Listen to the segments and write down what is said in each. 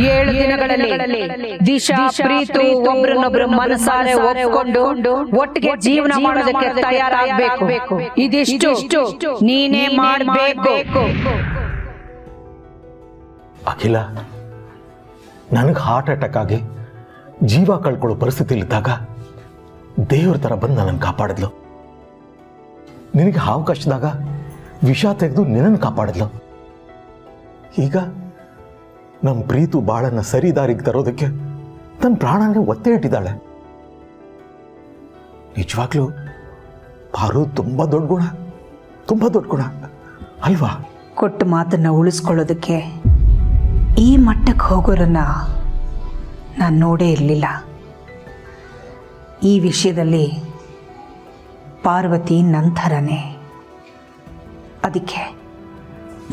7 ದಿನಗಳಲ್ಲಿ ದಿಶಾ ಪ್ರೀತು ಒಬ್ರನ್ನೊಬ್ರು ಮನಸಾರೆ ಒಪ್ಕೊಂಡು ಒಟ್ಟಿಗೆ ಜೀವನ ಮಾಡೋದಕ್ಕೆ ತಯಾರಾಗಬೇಕು. ಇದಿಷ್ಟು ನೀನೇ ಮಾಡಬೇಕು. ಅಖಿಲ, ನನಗೆ ಹಾರ್ಟ್ ಅಟ್ಯಾಕ್ ಆಗಿ ಜೀವ ಕಳ್ಕೊಳ್ಳೋ ಪರಿಸ್ಥಿತಿಲಿದ್ದಾಗ ದೇವ್ರ ಥರ ಬಂದು ನನ್ನನ್ನು ಕಾಪಾಡಿದ್ಲು. ನಿನಗೆ ಹಾವು ಕಚ್ಚಿದಾಗ ವಿಷ ತೆಗೆದು ನಿನ್ನನ್ನು ಕಾಪಾಡಿದ್ಲು. ಈಗ ನಮ್ಮ ಪ್ರೀತು ಬಾಳನ್ನ ಸರಿ ದಾರಿಗೆ ತರೋದಕ್ಕೆ ತನ್ನ ಪ್ರಾಣನೇ ಒತ್ತೆ ಇಟ್ಟಿದ್ದಾಳೆ. ನಿಜವಾಗ್ಲೂ ಪಾರು ತುಂಬ ದೊಡ್ಡ ಗುಣ ಅಲ್ವಾ? ಕೊಟ್ಟ ಮಾತನ್ನ ಉಳಿಸ್ಕೊಳ್ಳೋದಕ್ಕೆ ಈ ಮಟ್ಟಕ್ಕೆ ಹೋಗೋರನ್ನ ನಾನು ನೋಡೇ ಇರಲಿಲ್ಲ. ಈ ವಿಷಯದಲ್ಲಿ ಪಾರ್ವತಿ ನಂತರನೇ. ಅದಕ್ಕೆ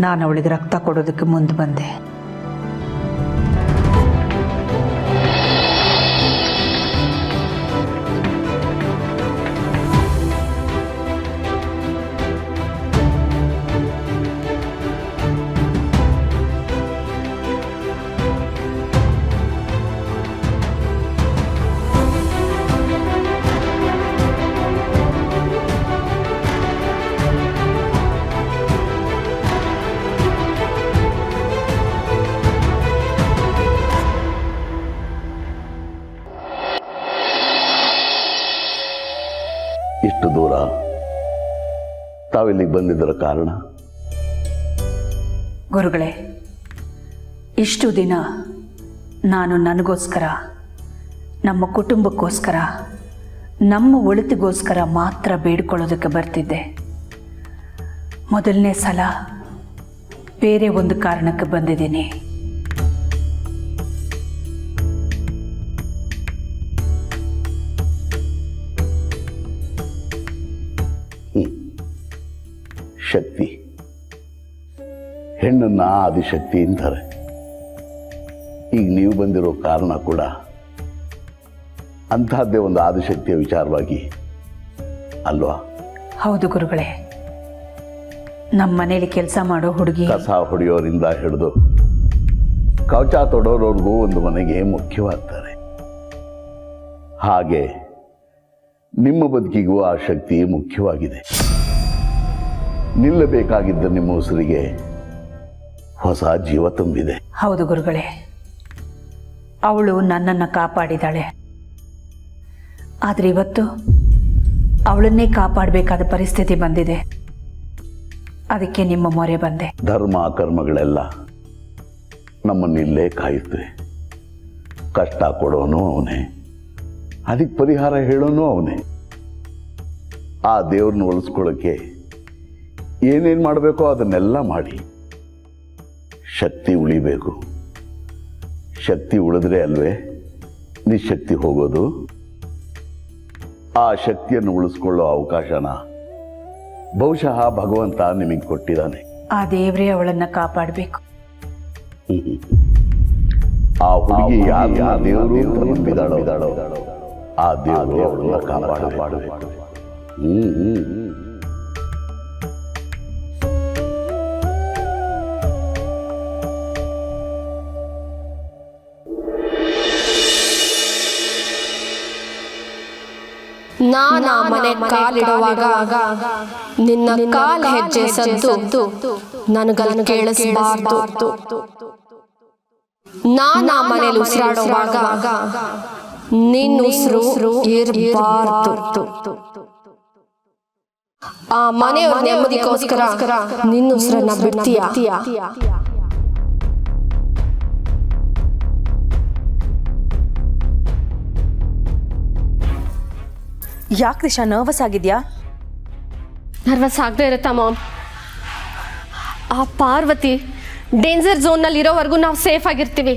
ನಾನು ಅವಳಿಗೆ ರಕ್ತ ಕೊಡೋದಕ್ಕೆ ಮುಂದೆ ಬಂದೆ. ಇಷ್ಟು ದೂರ ತಾವಿಲ್ಲಿಗೆ ಬಂದಿದ್ದರ ಕಾರಣ? ಗುರುಗಳೇ, ಇಷ್ಟು ದಿನ ನಾನು ನನಗೋಸ್ಕರ, ನಮ್ಮ ಕುಟುಂಬಕ್ಕೋಸ್ಕರ, ನಮ್ಮ ಒಳಿತಿಗೋಸ್ಕರ ಮಾತ್ರ ಬೇಡ್ಕೊಳ್ಳೋದಕ್ಕೆ ಬರ್ತಿದ್ದೆ. ಮೊದಲನೇ ಸಲ ಬೇರೆ ಒಂದು ಕಾರಣಕ್ಕೆ ಬಂದಿದ್ದೀನಿ. ಶಕ್ತಿ, ಹೆಣ್ಣನ್ನ ಆದಿಶಕ್ತಿ ಅಂತಾರೆ. ಈಗ ನೀವು ಬಂದಿರೋ ಕಾರಣ ಕೂಡ ಅಂತಹದ್ದೇ ಒಂದು ಆದಿಶಕ್ತಿಯ ವಿಚಾರವಾಗಿ ಅಲ್ವಾ? ಹೌದು ಗುರುಗಳೇ. ನಮ್ಮ ಮನೇಲಿ ಕೆಲಸ ಮಾಡೋ ಹುಡುಗಿ, ಕಸ ಹೊಡೆಯೋರಿಂದ ಹಿಡಿದು ಕವಚ ತೊಡೋರವ್ರಿಗೂ ಒಂದು ಮನೆಗೆ ಮುಖ್ಯವಾಗ್ತಾರೆ. ಹಾಗೆ ನಿಮ್ಮ ಬದುಕಿಗೂ ಆ ಶಕ್ತಿ ಮುಖ್ಯವಾಗಿದೆ. ನಿಲ್ಲಬೇಕಾಗಿದ್ದ ನಿಮ್ಮ ಉಸಿರಿಗೆ ಹೊಸ ಜೀವ ತುಂಬಿದೆ. ಹೌದು ಗುರುಗಳೇ, ಅವಳು ನನ್ನನ್ನು ಕಾಪಾಡಿದಾಳೆ. ಆದರೆ ಇವತ್ತು ಅವಳನ್ನೇ ಕಾಪಾಡಬೇಕಾದ ಪರಿಸ್ಥಿತಿ ಬಂದಿದೆ. ಅದಕ್ಕೆ ನಿಮ್ಮ ಮೊರೆ ಬಂದೆ. ಧರ್ಮ ಕರ್ಮಗಳೆಲ್ಲ ನಮ್ಮನ್ನಿಲ್ಲೇ ಕಾಯುತ್ತವೆ. ಕಷ್ಟ ಕೊಡೋನು ಅವನೇ, ಅದಕ್ಕೆ ಪರಿಹಾರ ಹೇಳೋನು ಅವನೇ. ಆ ದೇವ್ರನ್ನ ಉಳಿಸ್ಕೊಳ್ಳೋಕ್ಕೆ ಏನೇನು ಮಾಡಬೇಕೋ ಅದನ್ನೆಲ್ಲ ಮಾಡಿ ಶಕ್ತಿ ಉಳಿಬೇಕು. ಶಕ್ತಿ ಉಳಿದ್ರೆ ಅಲ್ವೇ ನಿಶಕ್ತಿ ಹೋಗೋದು. ಆ ಶಕ್ತಿಯನ್ನು ಉಳಿಸ್ಕೊಳ್ಳೋ ಅವಕಾಶನ ಬಹುಶಃ ಭಗವಂತ ನಿಮಗೆ ಕೊಟ್ಟಿದ್ದಾನೆ. ಆ ದೇವರೇ ಅವಳನ್ನ ಕಾಪಾಡಬೇಕು. ಆ ಹುಡುಗಿ ಯಾವ ದೇವರು ನಂಬಿದಾಳೋ ಆ ದೇವರು ಅವಳನ್ನ ಕಾಪಾಡಬೇಕು. ನಾನಾ ಮನೆ ಕಾಲಿಡುವಾಗ ನಿನ್ನ ಕಾಲ ಹೆಜ್ಜೆ ಸದ್ದು ನನಗಲ್ಲಿ ಕೇಳಿಸಬಾರ್ದು. ನಾನಾ ಮನೇಲಿ ಉಸಿರಾಡುವಾಗ ನಿನ್ನ ಉಸಿರು ಇರಬಾರ್ದು. ಆ ಮನೆಯವ್ರ ನೆಮ್ಮದಿಗೋಸ್ಕರ ನಿನ್ನ ಉಸಿರನ್ನ ಬಿಡ್ತೀಯ. ಯಾಕೆ ದಿಶಾ ನರ್ವಸ್ ಆಗಿದ್ಯಾ? ನರ್ವಸ್ ಆಗದೆ ಇರುತ್ತಾ ಮಾಮ್? ಆ ಪಾರ್ವತಿ ಡೇಂಜರ್ ಝೋನ್ನಲ್ಲಿ ಇರೋವರೆಗೂ ನಾವು ಸೇಫ್ ಆಗಿರ್ತೀವಿ.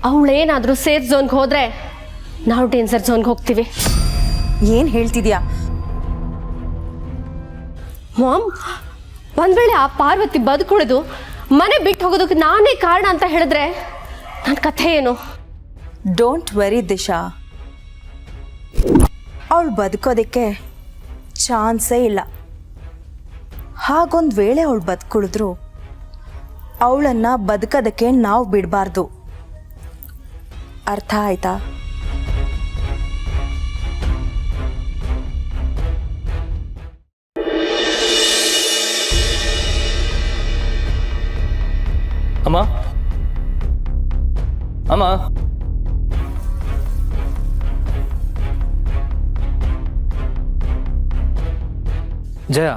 ಅವಳೇನಾದರೂ ಸೇಫ್ ಝೋನ್ಗೆ ಹೋದರೆ ನಾವು ಡೇಂಜರ್ ಝೋನ್ಗೆ ಹೋಗ್ತೀವಿ. ಏನು ಹೇಳ್ತಿದ್ಯಾ ಮಾಮ್? ಒಂದು ವೇಳೆ ಆ ಪಾರ್ವತಿ ಬದುಕುಳಿದು ಮನೆ ಬಿಟ್ಟು ಹೋಗೋದಕ್ಕೆ ನಾನೇ ಕಾರಣ ಅಂತ ಹೇಳಿದ್ರೆ ನನ್ನ ಕಥೆ ಏನು? ಡೋಂಟ್ ವೆರಿ ದಿಶಾ, ಅವಳು ಬದುಕೋದಕ್ಕೆ ಚಾನ್ಸೇ ಇಲ್ಲ. ಹಾಗೊಂದು ವೇಳೆ ಅವಳು ಬದುಕುಳಿದ್ರು ಅವಳನ್ನು ಬದುಕೋದಕ್ಕೆ ನಾವು ಬಿಡಬಾರ್ದು. ಅರ್ಥ ಆಯ್ತಾ? ಅಮ್ಮ ಅಮ್ಮ ಜಯ,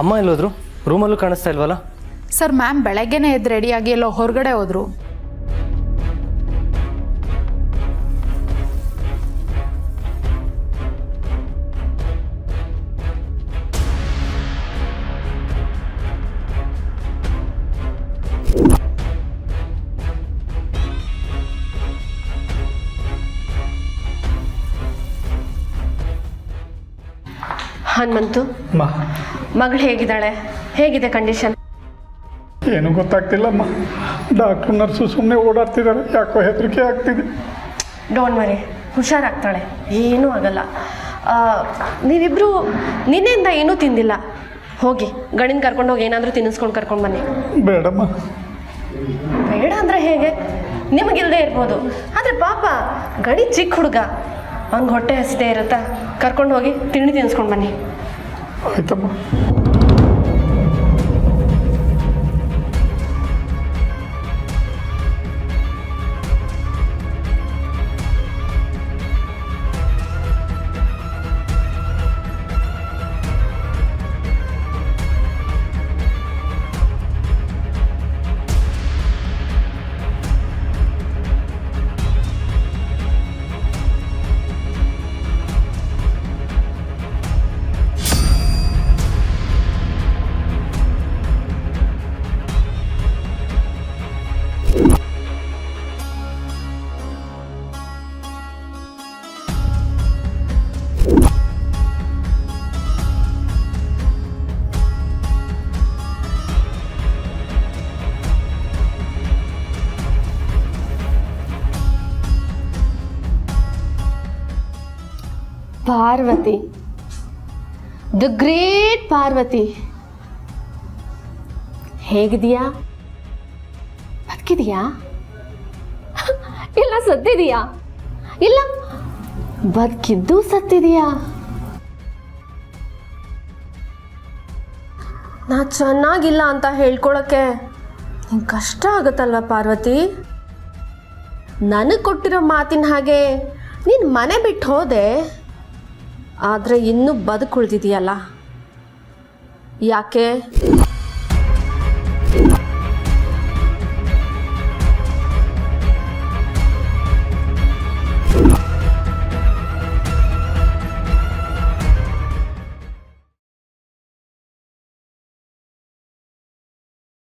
ಅಮ್ಮ ಎಲ್ಲೋದ್ರು? ರೂಮಲ್ಲೂ ಕಾಣಿಸ್ತಾ ಇಲ್ವಲ್ಲ? ಸರ್, ಮ್ಯಾಮ್ ಬೆಳಗ್ಗೆನೇ ಎದ್ದು ರೆಡಿಯಾಗಿ ಎಲ್ಲೋ ಹೊರಗಡೆ ಹೋದ್ರು. ಹನುಮಂತು, ಮಗಳು ಹೇಗಿದ್ದಾಳೆ? ಹೇಗಿದೆ ಕಂಡೀಷನ್? ಏನು ಗೊತ್ತಾಗ್ತಿಲ್ಲಮ್ಮ. ಡಾಕ್ಟ್ರು ನರ್ಸು ಸುಮ್ಮನೆ ಓಡಾಡ್ತಿದ್ದಾರೆ. ಯಾಕೋ ಹೆದರಿಕೆ ಆಗ್ತಿದೆ. ಡೋಂಟ್ ವರಿ, ಹುಷಾರಾಗ್ತಾಳೆ, ಏನೂ ಆಗಲ್ಲ. ನೀವಿಬ್ಬರು ನಿನ್ನೆಯಿಂದ ಏನೂ ತಿಂದಿಲ್ಲ. ಹೋಗಿ ಗಣಿನ ಕರ್ಕೊಂಡು ಹೋಗಿ ಏನಾದರೂ ತಿನ್ನಿಸ್ಕೊಂಡು ಕರ್ಕೊಂಡು ಬನ್ನಿ. ಬೇಡಮ್ಮ. ಬೇಡ ಅಂದರೆ ಹೇಗೆ? ನಿಮಗಿಲ್ಲದೆ ಇರ್ಬೋದು, ಆದರೆ ಪಾಪ ಗಣಿ ಚಿಕ್ಕ ಹುಡುಗ, ಅವ್ನಿಗೆ ಹೊಟ್ಟೆ ಹಸಿದೇ ಇರುತ್ತಾ? ಕರ್ಕೊಂಡು ಹೋಗಿ ತಿಂಡಿ ತಿನ್ನಿಸ್ಕೊಂಡು ಬನ್ನಿ. ಆಯ್ತಮ್ಮ. ಪಾರ್ವತಿ, ದ ಗ್ರೇಟ್ ಪಾರ್ವತಿ, ಹೇಗಿದೆಯಾ? ಬದುಕಿದೆಯಾ? ಇಲ್ಲ ಸತ್ತಿದೆಯಾ? ಇಲ್ಲ ಬದುಕಿದ್ದು ಸತ್ತಿದೆಯಾ? ನಾ ಚೆನ್ನಾಗಿಲ್ಲ ಅಂತ ಹೇಳ್ಕೊಳಕ್ಕೆ ನಿಂಗೆ ಕಷ್ಟ ಆಗುತ್ತಲ್ವ ಪಾರ್ವತಿ? ನನಗೆ ಕೊಟ್ಟಿರೋ ಮಾತಿನ ಹಾಗೆ ನೀನು ಮನೆ ಬಿಟ್ಟು ಹೋದೆ, ಆದರೆ ಇನ್ನೂ ಬದುಕುಳಿದಿದೆಯಲ್ಲ, ಯಾಕೆ?